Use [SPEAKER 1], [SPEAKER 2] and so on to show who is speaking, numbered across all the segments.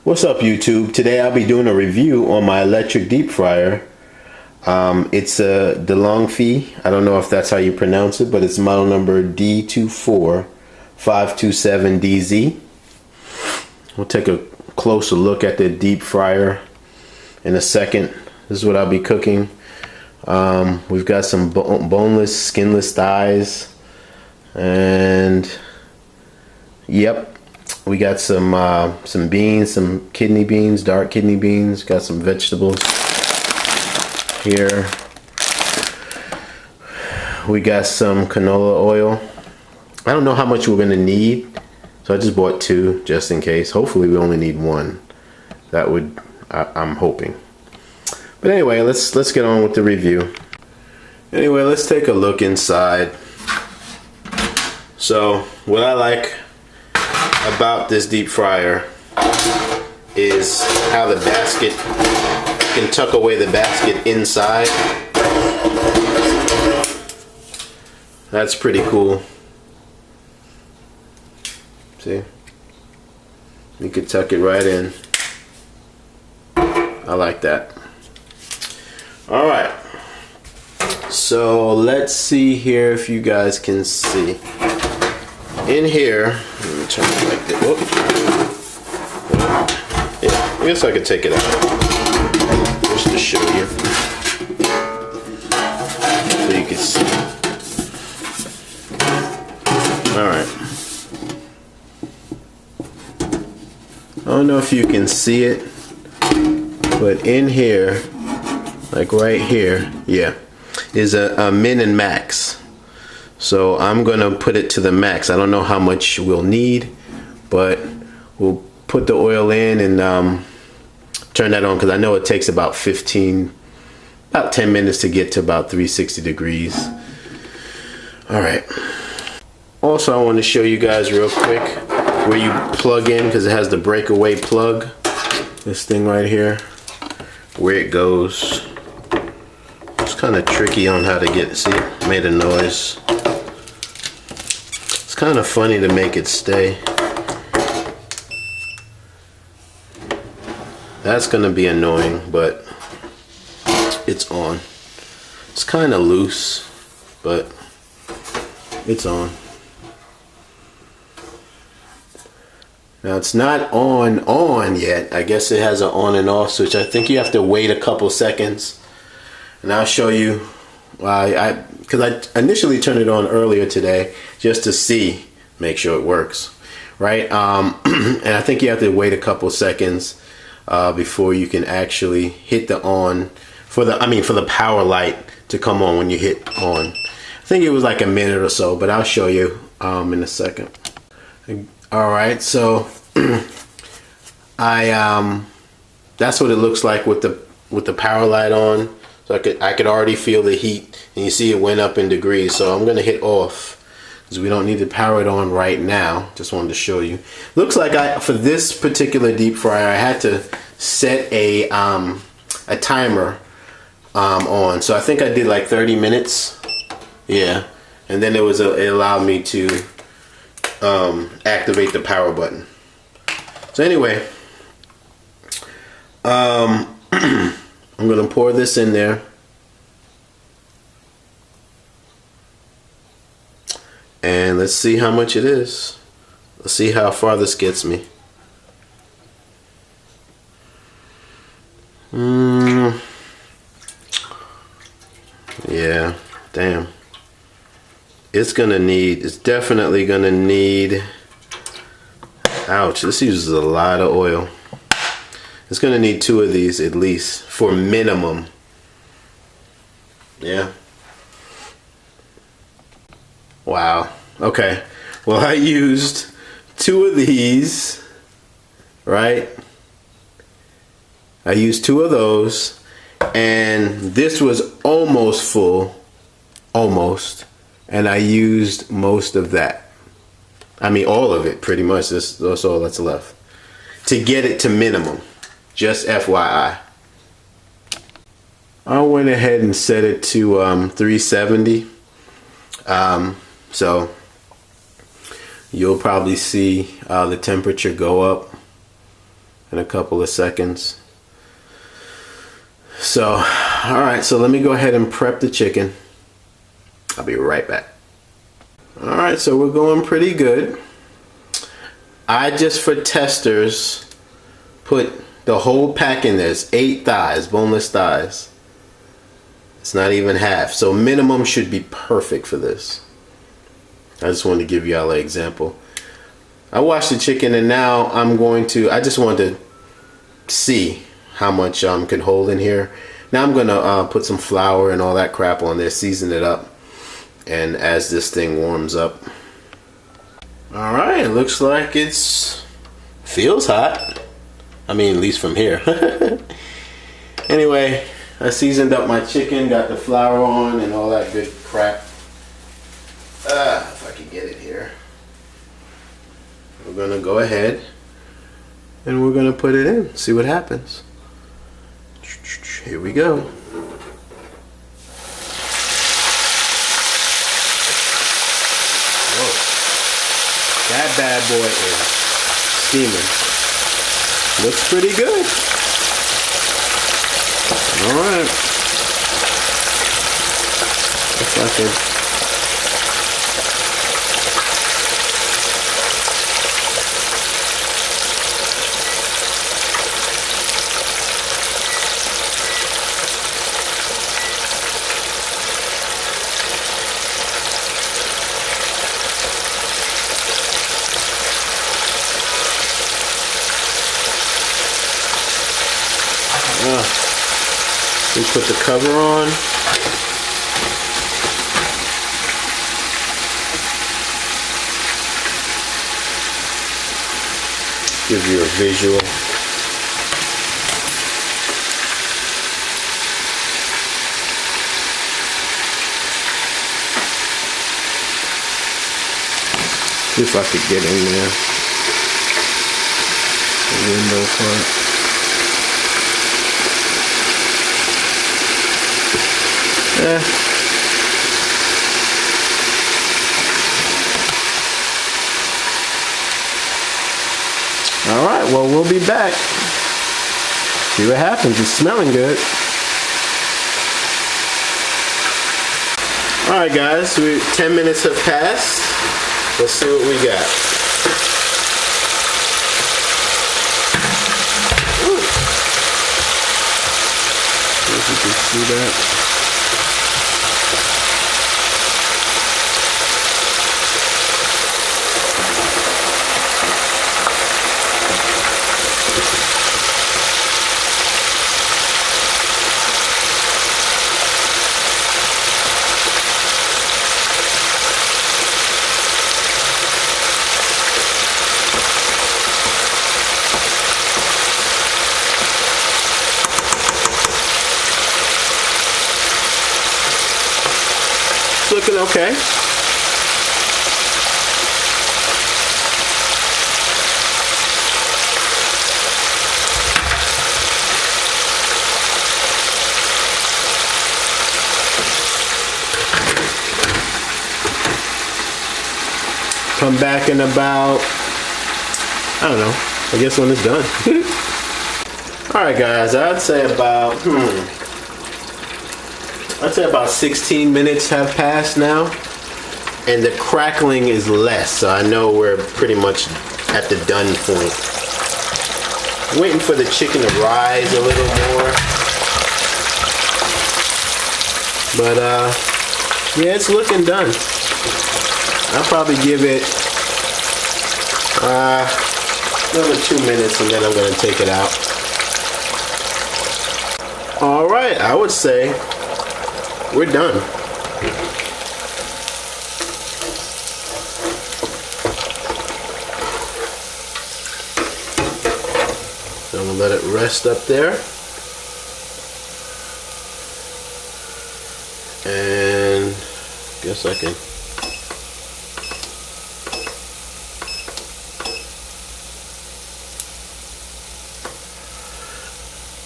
[SPEAKER 1] What's up, YouTube? Today I'll be doing a review on my electric deep fryer. It's a DeLonghi. I don't know if that's how you pronounce it, but it's model number D24527DZ. We'll take a closer look at the deep fryer in a second. This is what I'll be cooking. We've got some boneless, skinless thighs, and yep. We got some beans, some kidney beans, dark kidney beans. Got some vegetables here. We got some canola oil. I don't know how much we're gonna need, so I just bought two just in case. Hopefully we only need one. That would, I'm hoping. But anyway, let's get on with the review. Anyway, let's take a look inside. So what I like about this deep fryer is how the basket, you can tuck away the basket inside. That's pretty cool. See? You could tuck it right in. I like that. Alright. So let's see here if you guys can see. In here, let me turn it like this. Whoop. Yeah, I guess I could take it out just to show you, so you can see. All right. I don't know if you can see it, but in here, like right here, yeah, is a min and max. So I'm gonna put it to the max. I don't know how much we'll need, but we'll put the oil in and turn that on, because I know it takes about 10 minutes to get to about 360 degrees. All right. Also, I want to show you guys real quick where you plug in, because it has the breakaway plug. This thing right here, where it goes. It's kind of tricky on how to get it. See, it made a noise. It's kind of funny to make it stay. That's gonna be annoying, but it's on. It's kind of loose, but it's on. Now it's not on yet. I guess it has an on and off switch. I think you have to wait a couple seconds, and I'll show you why. Because I initially turned it on earlier today just to see, make sure it works, right? And I think you have to wait a couple seconds before you can actually hit the on for the power light to come on when you hit on. I think it was like a minute or so, but I'll show you in a second. All right, so that's what it looks like with the power light on. So I could already feel the heat, and you see it went up in degrees. So I'm gonna hit off, because we don't need to power it on right now. Just wanted to show you. Looks like for this particular deep fryer, I had to set a timer on. So I think I did like 30 minutes. Yeah, and then it allowed me to activate the power button. So anyway, I'm gonna pour this in there. And let's see how much it is. Let's see how far this gets me. Yeah, damn. It's definitely gonna need, ouch, this uses a lot of oil. It's gonna need 2 of these at least, for minimum. Yeah. Wow. Okay. Well, I used 2 of these, right? I used 2 of those, and this was almost full, almost, and I used most of that. I mean, all of it, pretty much. That's all that's left to get it to minimum. Just FYI. I went ahead and set it to 370. So you'll probably see the temperature go up in a couple of seconds. So, all right, so let me go ahead and prep the chicken. I'll be right back. All right, so we're going pretty good. I just, for testers, put the whole pack in there. It's 8 thighs, boneless thighs. It's not even half. So minimum should be perfect for this. I just wanted to give y'all an example. I washed the chicken and now I just wanted to see how much could hold in here. Now I'm gonna put some flour and all that crap on there, season it up, and as this thing warms up. All right, it looks like feels hot. I mean, at least from here. Anyway, I seasoned up my chicken, got the flour on and all that good crap. If I can get it here. We're gonna go ahead and we're gonna put it in, see what happens. Here we go. Whoa. That bad boy is steaming. Looks pretty good. Alright. If I can. We put the cover on. Give you a visual. See if I could get in there. The window part. All right, well, we'll be back. See what happens. It's smelling good. All right, guys, 10 minutes have passed. Let's see what we got. Ooh. See if you can see that. Looking okay. Come back in about, I don't know, I guess when it's done. Alright guys, I'd say about 16 minutes have passed now, and the crackling is less, so I know we're pretty much at the done point. Waiting for the chicken to rise a little more, but yeah, it's looking done. I'll probably give it another 2 minutes and then I'm going to take it out. Alright, I would say we're done. So I'm gonna let it rest up there. And I guess I can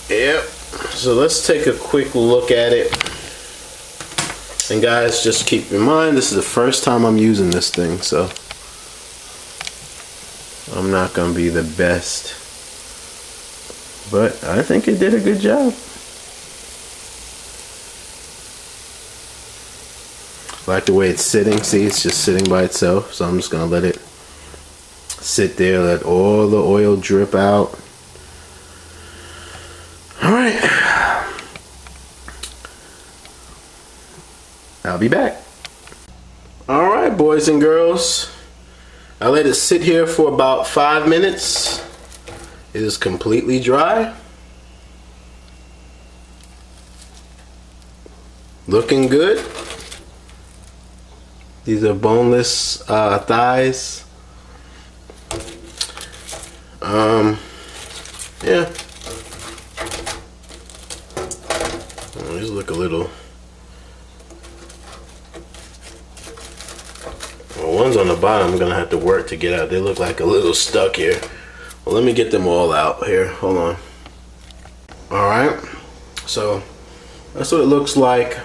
[SPEAKER 1] Yep. So let's take a quick look at it. And guys, just keep in mind, this is the first time I'm using this thing, so I'm not gonna be the best but I think it did a good job. I like the way it's sitting. See, it's just sitting by itself, so I'm just gonna let it sit there, let all the oil drip out. All right, I'll be back. All right, boys and girls, I let it sit here for about 5 minutes. It is completely dry. Looking good. These are boneless thighs. Yeah. These look a little. Well, one's on the bottom. I'm gonna have to work to get out. They look like a little stuck here. Well, let me get them all out here. Hold on. All right. So that's what it looks like.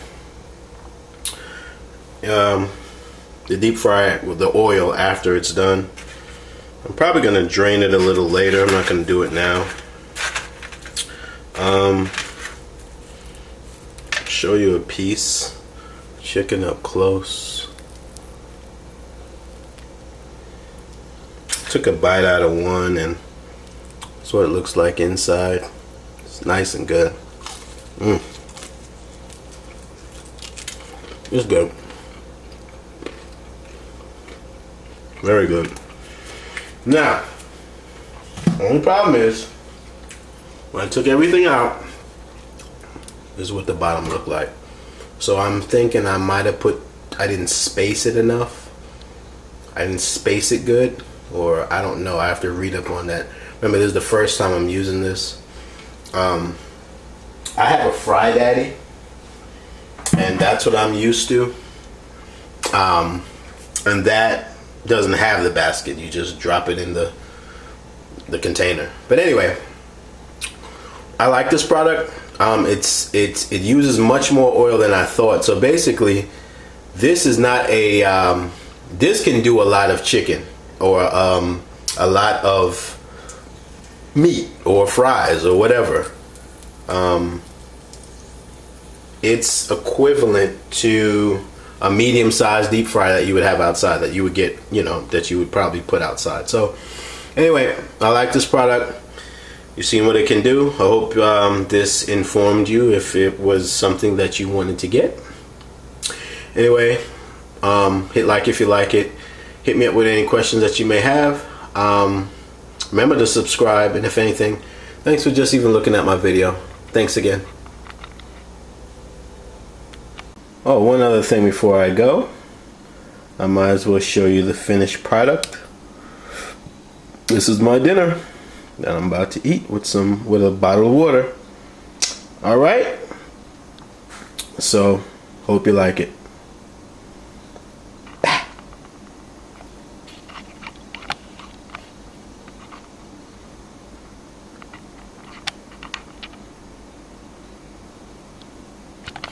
[SPEAKER 1] The deep fry with the oil after it's done. I'm probably gonna drain it a little later. I'm not gonna do it now. Show you a piece. Chicken up close. Took a bite out of one, and that's what it looks like inside. It's nice and good. It's good. Very good. Now, the only problem is, when I took everything out, this is what the bottom looked like. So I'm thinking I might have I didn't space it enough. I didn't space it good, or I don't know. I have to read up on that. Remember, this is the first time I'm using this. I have a Fry Daddy, and that's what I'm used to. And that doesn't have the basket. You just drop it in the container. But anyway, I like this product. It uses much more oil than I thought. So basically, this is not a this can do a lot of chicken, or a lot of meat, or fries, or whatever. It's equivalent to a medium-sized deep fry that you would have outside, that you would get, that you would probably put outside. So anyway, I like this product. You've seen what it can do. I hope this informed you if it was something that you wanted to get. Anyway, hit like if you like it. Hit me up with any questions that you may have. Remember to subscribe, and if anything, thanks for just even looking at my video. Thanks again. Oh, one other thing before I go, I might as well show you the finished product. This is my dinner that I'm about to eat with a bottle of water. All right. So, hope you like it.